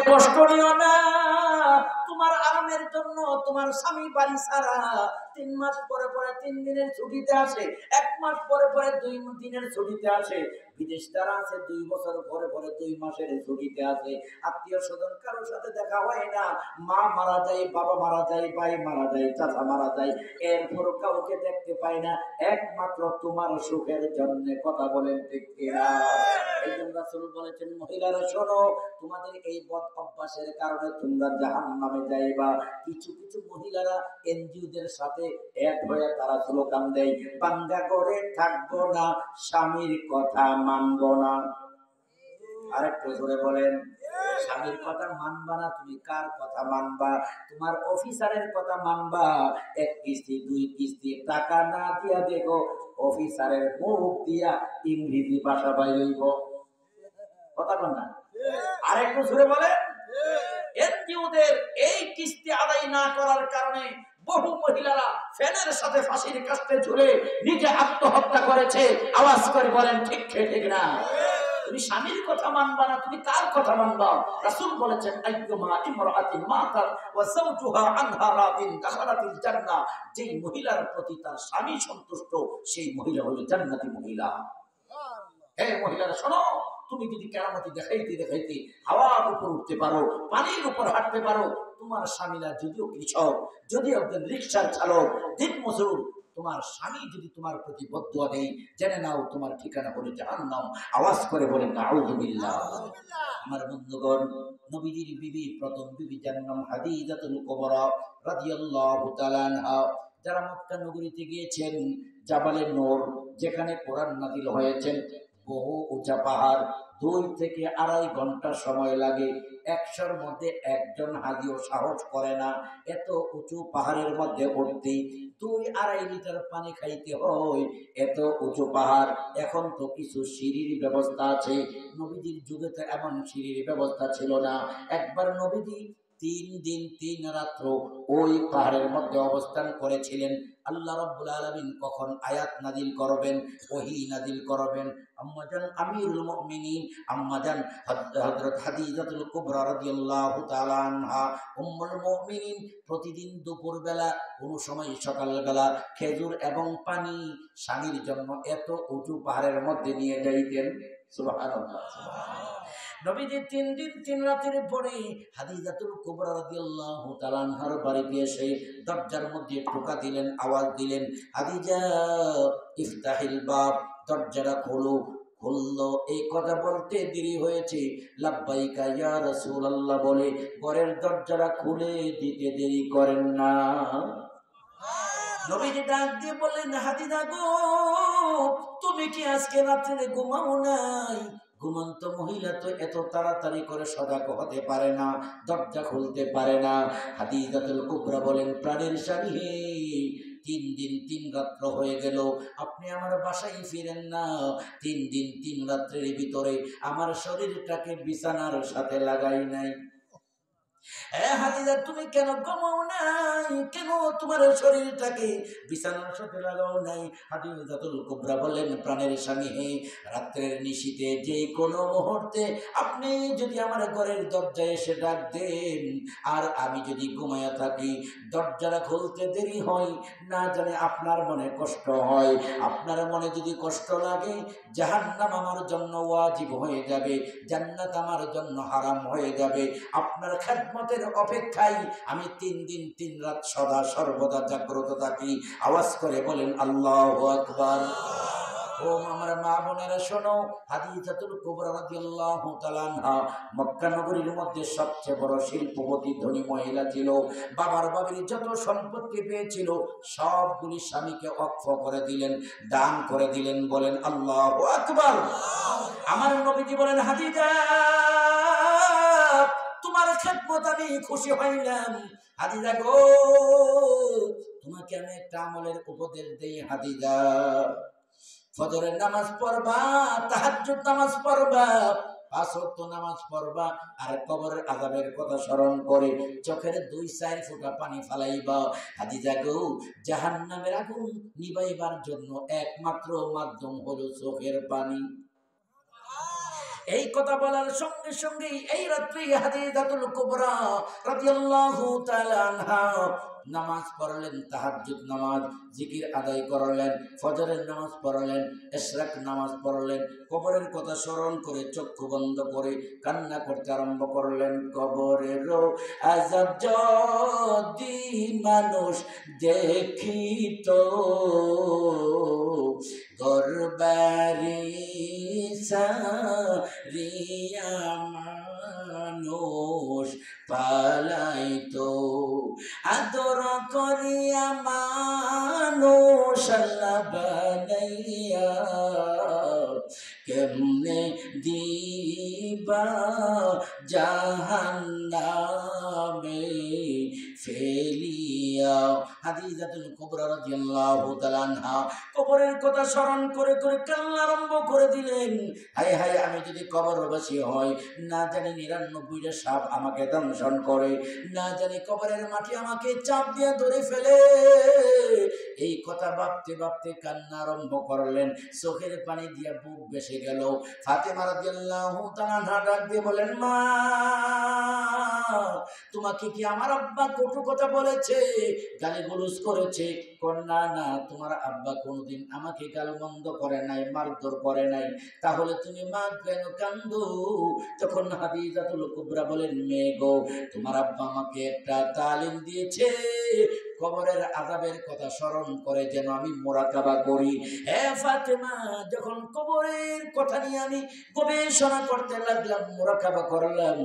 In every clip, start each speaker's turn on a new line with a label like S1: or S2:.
S1: কষ্ট নিও না। তোমার আরামের জন্য তোমার স্বামী বাড়ি ছাড়া 3 মাস পরে পরে 3 দিনের ছুটিতে আসে, 1 মাস পরে পরে 2 দিনের ছুটিতে আসে, বিদেশ যারা আছে 2 বছর পরে পরে 2 মাসের ছুটিতে আসে। আত্মীয় স্বজন কারোর সাথে দেখা হয় না, মা মারা যায়, বাবা মারা যায়, ভাই মারা যায়, চাচা মারা যায়, এরপর কাউকে দেখতে পাই না, একমাত্র তোমার সুখের জন্য। কথা বলেন ঠিক কিনা? এই জন্য রাসূল বলেছেন, মহিলারা শোনো, তোমাদের এই বদ অভ্যাসের কারণে তোমরা জাহান্নামে যাইবা। কিছু কিছু মহিলারা এনজিওদের সাথে এক হয়ে তারা স্লোগান দেয়, বাঙ্গা করে থাকবো না, স্বামীর কথা মানবো না। আরেকটু জোরে বলেন, স্বামীর কথা মানবা না, তুমি কার কথা মানবা? তোমার অফিসারের কথা মানবা? 1 কিস্তি 2 কিস্তি টাকা না দিয়া দেখো অফিসারের মুখ দিয়া ইংরেজি ভাষা বাইরইব। কথা বল না? আরেকটু জোরে বলেন। এনজিওদের এই কিস্তি আদায় না করার কারণে বহু মহিলারা ফ্যানের সাথে ফাঁসির কাস্টে ঝুলে নিজে আত্মহত্যা করেছে। আওয়াজ করে বলেন ঠিক ঠিক না? তুমি স্বামীর কথা মানবা না, তুমি কার কথা মানবা? রাসূল বলেছেন, আইয়ুমা ইমরাআতিন মাতাত ওয়া যাওজুহা আনহা রাদিন দাখালাতিল জান্নাহ। যেই মহিলার প্রতি তার স্বামী সন্তুষ্ট, সেই মহিলা হলো জান্নাতি মহিলা। হে মহিলারা শোনো, তুমি যদি কেরামতি দেখাইতে দেখাইতে হাওয়ার উপর উঠতে পারো, পানির উপর হাঁটতে পারো, তোমার স্বামীরা যদিও কৃষক, যদিও একজন রিকশার চালক, দিন মজুর, তোমার স্বামী যদি তোমার প্রতি বদদুয়া দেয়, জেনে নাও তোমার ঠিকানা হলো জাহান্নাম। আওয়াজ করে বলেন আউযু বিল্লাহ। আমার বন্ধুগণ, নবীজির বিবি, প্রথম বিবি যার নাম হাদিজাতুল কুবরা রাদিয়াল্লাহু তাআলা আনহা, যারা মক্কা নগরীতে গিয়েছেন, জাবালে নূর যেখানে কোরআন নাযিল হয়েছেন, বহু উঁচা পাহাড়, 2 থেকে 2.5 ঘন্টা সময় লাগে। 100-র মধ্যে একজন হাজিও সাহস করে না এত উঁচু পাহাড়ের মধ্যে উঠতে। 2-2.5 লিটার পানি খাইতে হয়, এত উঁচু পাহাড়। এখন তো কিছু সিঁড়ির ব্যবস্থা আছে, নবীজির যুগে তো এমন সিঁড়ির ব্যবস্থা ছিল না। একবার নবীজি 3 দিন 3 রাত্র ওই পাহাড়ের মধ্যে অবস্থান করেছিলেন। আল্লাহ রাব্বুল আলামিন কখন আয়াত নাজিল করবেন, ওহী নাজিল করবেন, আম্মাজান আমিরুল মুমিনিন, আম্মাজান হযরত হাদিজাতুল কুবরা রাদিয়াল্লাহু তাআলা আনহা উম্মুল মুমিনিন প্রতিদিন দুপুর বেলা, কোন সময় সকাল বেলা খেজুর এবং পানি স্বামীর জন্য এত উঁচু পাহাড়ের মধ্যে নিয়ে যাইতেন। সুবহানাল্লাহ, সুবহানাল্লাহ। নবীজি 3 দিন 3 রাতের পরে হাদিজাতুল কুবরা রাদিয়াল্লাহু তাআলা আনহার বাড়িতে এসে দরজার মধ্যে টোকা দিলেন, আওয়াজ দিলেন, হাদিজা ইফতাহিল বাব, দরজাটা খোলো। খুললো। এই কথা বলতে দেরি হয়েছে, লাব্বাইকা ইয়া রাসূলুল্লাহ বলে ঘরের দরজাটা খুলে দিতে দেরি করেন না। নবীজি ডাক দিয়ে বললেন, হাদিজা গো, তুমি কি আজকে রাত্রে ঘুমাও নাই? ঘুমন্ত মহিলা তো এত তাড়াতাড়ি করে সজাগ হতে পারে না, দরজা খুলতে পারে না। হাদিজাতুল কুবরা বলেন, প্রাণের স্বামী হে, 3 দিন 3 রাত্র হয়ে গেল, আপনি আমার বাসায় ফিরেন না। 3 দিন 3 রাত্রের ভিতরে আমার শরীরটাকে বিছানার সাথে লাগাই নাই। হাদিজা, তুমি কেন ঘুমাও নাই? কেন তোমার শরীরটাকে বিছানার সাথে লাগাও নাই? হাদিজাতুল কুবরা বলেন, প্রাণের স্বামী হে, রাত্রের নিশীথে যে কোনো মুহূর্তে আপনি যদি আমার ঘরের দরজায় এসে ডাক দেন, আর আমি যদি ঘুমায়া থাকি, দরজাটা খুলতে দেরি হয়, না জানে আপনার মনে কষ্ট হয়। আপনার মনে যদি কষ্ট লাগে, জাহান্নাম আমার জন্য ওয়াজিব হয়ে যাবে, জান্নাত আমার জন্য হারাম হয়ে যাবে। আপনার খেদমতের অপেক্ষায় আমি 3 দিন 3 রাত সদা সর্বদা জাগ্রত থাকি। আওয়াজ করে বলেন আল্লাহু আকবার। ও আমার মা বোনেরা শোনো, হাদিজাতুল কুবরা রাদিয়াল্লাহু তাআলা আনহা মক্কা নগরীর মধ্যে সবচেয়ে বড় শিল্পপতি ধনী মহিলা ছিল। বাবার বাড়ির যত সম্পত্তি পেয়েছিল সবগুলি স্বামীকে ওয়াকফ করে দিলেন, দান করে দিলেন। বলেন আল্লাহু আকবার। আমার নবীজি বলেন, হাদিজা, তোমার খেদমত আমি খুশি হইলাম। হাদিজা গো, তোমাকে আমি একটা আমলের উপদেশ দেই। হাদিজা, ফজরের নামাজ পড়বা, তাহাজ্জুদ নামাজ পড়বা, 5 ওয়াক্ত নামাজ পড়বা, আর কবরের আযাবের কথা স্মরণ করে চোখের 2-4 ফোঁটা পানি ফালাইবা। হাদিজা গো, জাহান্নামের আগুন নিভাইবার জন্য একমাত্র মাধ্যম হলো চোখের পানি। এই কথা বলার সঙ্গে সঙ্গে এই রাত্রি হাদিজাতুল কুবরা রাদিয়াল্লাহু তাআলা আনহা নামাজ পড়লেন, তাহাজ্জুদ নামাজ, জিকির আদায় করলেন, ফজরের নামাজ পড়লেন, ইশরাক নামাজ পড়লেন, কবরের কথা স্মরণ করে চক্ষু বন্ধ করে কান্না করতে আরম্ভ করলেন। কবরেরও আযাব যদি মানুষ দেখিত, ঘরবাড়ি সারিয়া মানুষ পালাইতো, আদর করিয়া মানুষ আল্লাহ বানাইয়া কেমনে দিবা জাহান্নামে ফেলিয়া। হাদিজাতুল কুবরা রাদিয়াল্লাহু তাআলা আনহা কবরের কথা স্মরণ করে করে কান্না আরম্ভ করে দিলেন। হায় হায়, আমি যদি কবরবাসী হই, না জানি ৯৯টা সাপ আমাকে দংশন করে, না জানি কবরের মাটি আমাকে চাপ দিয়ে ধরে ফেলে। এই কথা ভাবতে ভাবতে কান্না আরম্ভ করলেন, চোখের পানি দিয়ে বুক ভেসে গেল। ফাতেমা রাদিয়াল্লাহু তাআলা আনহা ডাক দিয়ে বলেন, মা, তোমাকে কি আমার আব্বা কটু কথা বলেছে, গালিগালাজ করেছে? না না, তোমার আব্বা কোনোদিন আমাকে গালমন্দ করে নাই, মারধর করে নাই, তাহলে তুমি মা কেন কান্দো? তখন হাদিজাতুল কুবরা বলেন, মেয়ে গো, তোমার আব্বা আমাকে একটা তালিম দিয়েছে, কবরের আযাবের কথা স্মরণ করে যেন আমি মুরাকাবা করি। হে ফাতেমা, যখন কবরের কথা নিয়ে আমি গবেষণা করতে লাগলাম, মুরাকাবা করলাম,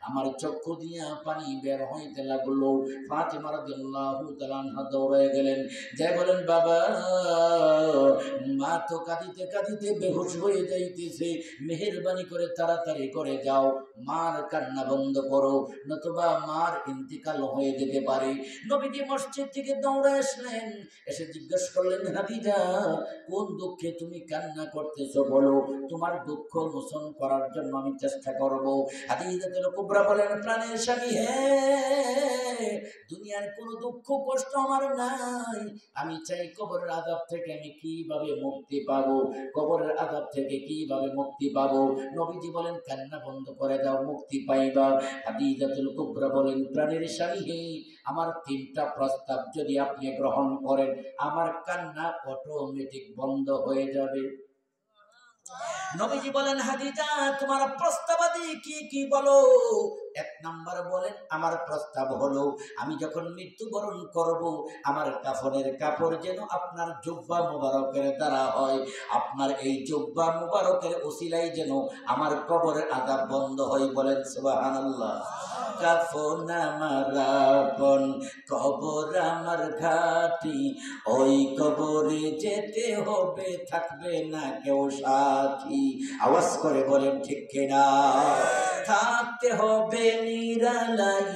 S1: আমার চক্ষু দিয়া পানি বের হইতে লাগলো। ফাতেমা রাদিয়াল্লাহু তাআলা আনহা দৌড়ে গেলেন, যাই বলেন, বাবা, মা তো কাঁদিতে কাঁদিতে বেহুশ হয়ে যাইতেছে, মেহেরবানি করে তাড়াতাড়ি করে যাও, মার কান্না বন্ধ করো, নতুবা মার ইন্তিকাল হয়ে যেতে পারে। নবীজি মসজিদ থেকে দৌড়ে আসলেন, এসে জিজ্ঞেস করলেন, হাদিজা, কোন দুঃখে তুমি কান্না করতেছো, বলো, তোমার দুঃখ মোচন করার জন্য আমি চেষ্টা করব। হাদিজাতুল কুবরা বলেন, প্রাণের স্বামী, হে, দুনিয়ার কোনো দুঃখ কষ্ট আমার নাই, আমি চাই কবরের আযাব থেকে আমি কিভাবে মুক্তি পাবো, কবরের আযাব থেকে কিভাবে মুক্তি পাবো। নবীজি বলেন, কান্না বন্ধ করে দাও, মুক্তি পাইবা। হাদিজাতুল কুবরা বলেন, প্রাণের স্বামী, হে, আমার 3টা প্রস্তাব যদি আপনি গ্রহণ করেন, আমার কান্না অটোমেটিক বন্ধ হয়ে যাবে। নবীজি বলেন, হাদিজা, তোমার প্রস্তাবাদি কি কি বলো? 1 নাম্বার বলেন, আমার প্রস্তাব হলো, আমি যখন মৃত্যুবরণ করব, আমার কাফনের কাপড় যেন আপনার জুব্বা মুবারকের দ্বারা হয়, আপনার এই জুব্বা মুবারকের ওসিলাই যেন আমার কবরের আযাব বন্ধ হয়। বলেন সুবহানাল্লাহ। কাফন আমার আপন, কবর আমার ঘাটি, ওই কবরে যেতে হবে, থাকবে না কেউ সাথী। আওয়াজ করে বলেন ঠিক কিনা? থাকতে হবে নিরালাই,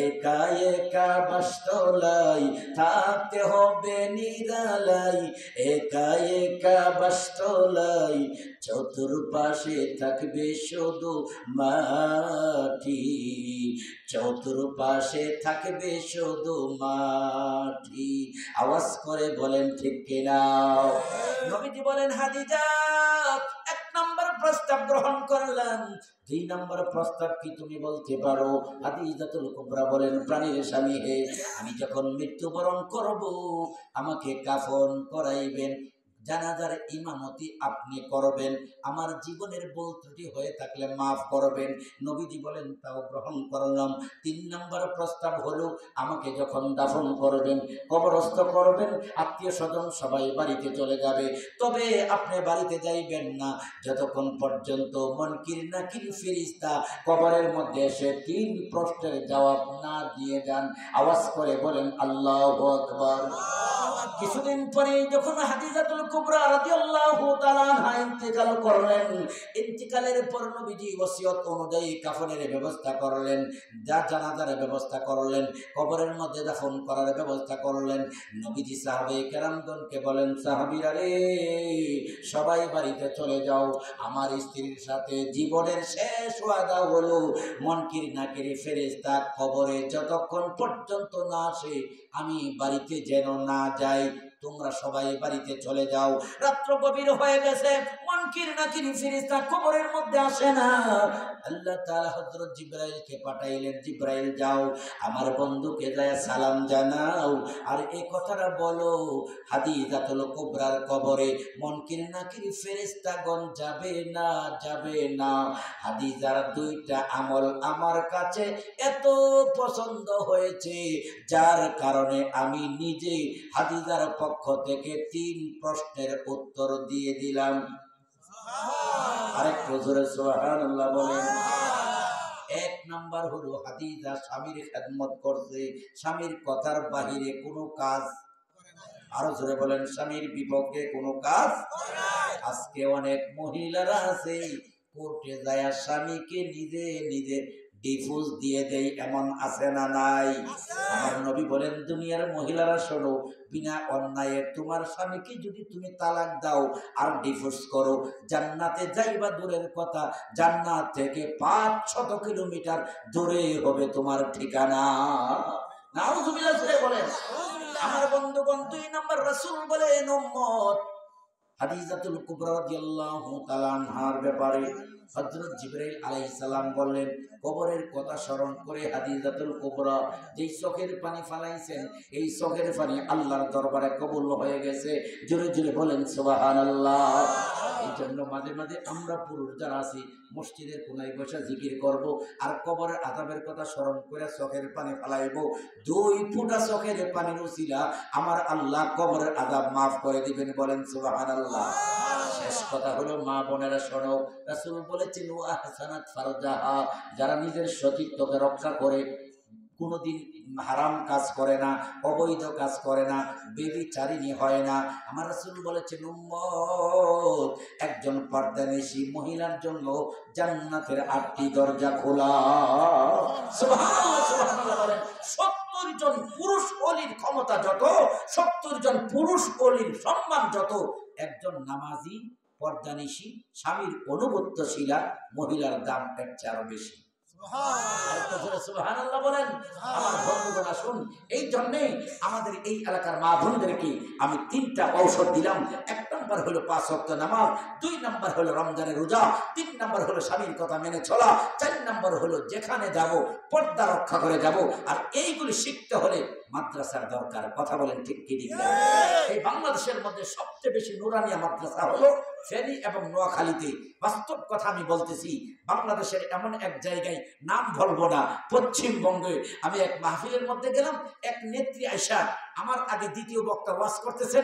S1: একা একা বাসতলাই, থাকতে হবে নিরালাই, একা একা বাসতলাই, চতুর্পাশে থাকবে শুধু মাটি, চতুর্পাশে থাকবে শুধু মাটি। আওয়াজ করে বলেন ঠিক কিনা? নবীজি বলেন, হাদিজা, 1 নম্বর প্রস্তাব গ্রহণ করলাম, 2 নম্বর প্রস্তাব কি তুমি বলতে পারো? হাদিজাতুল কুবরা বলেন, প্রাণীর স্বামী, হে, আমি যখন মৃত্যুবরণ করব, আমাকে কাফন করাইবেন, জানাজার ইমামতি আপনি করবেন, আমার জীবনের ভুল ত্রুটি হয়ে থাকলে মাফ করবেন। নবীজি বলেন, তাও গ্রহণ করলাম। 3 নম্বর প্রস্তাব হলো, আমাকে যখন দাফন করবেন, কবরস্থ করবেন, আত্মীয় স্বজন সবাই বাড়িতে চলে যাবে, তবে আপনি বাড়িতে যাইবেন না যতক্ষণ পর্যন্ত মুনকির নাকির ফেরেশতা কবরের মধ্যে এসে 3 প্রশ্নের জবাব না দিয়ে যান। আওয়াজ করে বলেন আল্লাহু আকবার। কিছুদিন পরে যখন হাদিজাতুল কুবরা রাদিয়াল্লাহু তাআলা আনহা ইন্তেকাল করলেন, ইন্তেকালের পর নবীজি ওসিয়ত অনুযায়ী কাফনের ব্যবস্থা করলেন, জানাজার ব্যবস্থা করলেন, কবরের মধ্যে দাফন করার ব্যবস্থা করলেন। নবীজি সাহাবায়ে কেরামগণকে বলেন, সাহাবীরা রে, সবাই বাড়িতে চলে যাও, আমার স্ত্রীর সাথে জীবনের শেষ ওয়াদা হলো, মুনকির নাকির ফেরেশতা কবরে যতক্ষণ পর্যন্ত না আসে আমি বাড়িতে যেন না যাই, তোমরা সবাই বাড়িতে চলে যাও। রাত্র গভীর হয়ে গেছে, মুনকির নাকির ফেরেশতা কবরের মধ্যে আসে না। আল্লাহ তাআলা হযরত জিবরাইলকে পাঠাইলেন, জিবরাইল যাও আমার বন্ধুকে যায় সালাম জানাও, আর এই কথাটা বলো হাদিজাতুল কুবরার কবরে মুনকির নাকির ফেরেশতাগণ যাবে না, যাবে না। হাদিজার দুইটা আমল আমার কাছে এত পছন্দ হয়েছে, যার কারণে আমি নিজে হাদিজার পক্ষ থেকে 3 প্রশ্নের উত্তর দিয়ে দিলাম। আরেকটু জোরে সুবহানাল্লাহ বলেন। 1 নাম্বার হলো হাদিজা স্বামীর খেদমত করছে, স্বামীর কথার বাহিরে কোনো কাজ, আরো জোরে বলেন, স্বামীর বিপক্ষে কোনো কাজ। আজকে অনেক মহিলারা আছে কোর্টে যায় স্বামীকে নিজে নিজে ডিভোর্স দিয়ে দেয়, এমন আছে না নাই? আমার নবী বলেন দুনিয়ার মহিলারা শোনো, বিনা অন্যায়ে তোমার স্বামীকে যদি তুমি তালাক দাও আর ডিভোর্স করো, জান্নাতে যাইবা দূরের কথা, জান্নাত থেকে 500 কিলোমিটার দূরে হবে তোমার ঠিকানা। নাউজুবিল্লাহ বলেন। আমার বন্ধুগণ, 2 নাম্বার রাসূল বলেন উম্মত হাদিজাতুল কুবরা রাদিয়াল্লাহু তাআলা আনহার ব্যাপারে হযরত জিবরাইল আলাইহিস সালাম বললেন, কবরের কথা স্মরণ করে হাদিজাতুল কুবরা যেই চোখের পানি ফালাইছেন, এই চোখের পানি আল্লাহর দরবারে কবুল হয়ে গেছে। জোরে জোরে বলেন সুবহানাল্লাহ। এই জন্য মাঝে মাঝে আমরা পুরুষ যারা আছি মসজিদের কোনায় বসে জিকির করব, আর কবরের আযাবের কথা স্মরণ করে চোখের পানি ফালাইব। 2 ফোঁটা চোখের পানির উসিলা আমার আল্লাহ কবরের আযাব মাফ করে দিবেন। বলেন সুবহানাল্লাহ। শেষ কথা হলো মা বোনেরা শোনো, রাসূল বলেছেন ওয়া হাসানাত ফারজাহা, যারা নিজের সতীত্বকে রক্ষা করে, কোনোদিন হারাম কাজ করে না, অবৈধ কাজ করে না, বেবিচারিণী হয় না। আমার রাসূল বলেছেন উম্মত একজন পর্দানিশী মহিলার জন্য জান্নাতের 8টি দরজা খোলা। সুবহানাল্লাহ, সুবহানাল্লাহ বলেন। 70 জন পুরুষ ওলির ক্ষমতা যত, 70 জন পুরুষ ওলির সম্মান যত, একজন নামাজি পর্দানিশী স্বামীর অনুগত্যশীলা মহিলার দাম এর চেয়ে আরো বেশি। সুবহানাল্লাহ বলেন। আমার বন্ধুগণ আসুন, এই জন্যে আমাদের এই এলাকার মা বোনদেরকে আমি 3টা ঔষধ দিলাম। 1 নাম্বার হলো 5 ওয়াক্ত নামাজ, 2 নাম্বার হলো রমজানের রোজা, 3 নাম্বার হলো স্বামীর কথা মেনে চলা, 4 নাম্বার হলো যেখানে যাব পর্দা রক্ষা করে যাব। আর এইগুলি শিখতে হলে মাদ্রাসার দরকার। কথা বলেন ঠিক কি ঠিক না? এই বাংলাদেশের মধ্যে সবচেয়ে বেশি নুরানিয়া মাদ্রাসা হলো ফেনী এবং নোয়াখালীতে। বাস্তব কথা আমি বলতেছি, বাংলাদেশের এমন এক জায়গায়, নাম বলবো না, পশ্চিমবঙ্গে আমি এক মাহফিলের মধ্যে গেলাম, এক নেত্রী আয়েশা আমার আগে দ্বিতীয় বক্তা ওয়াজ করতেছেন,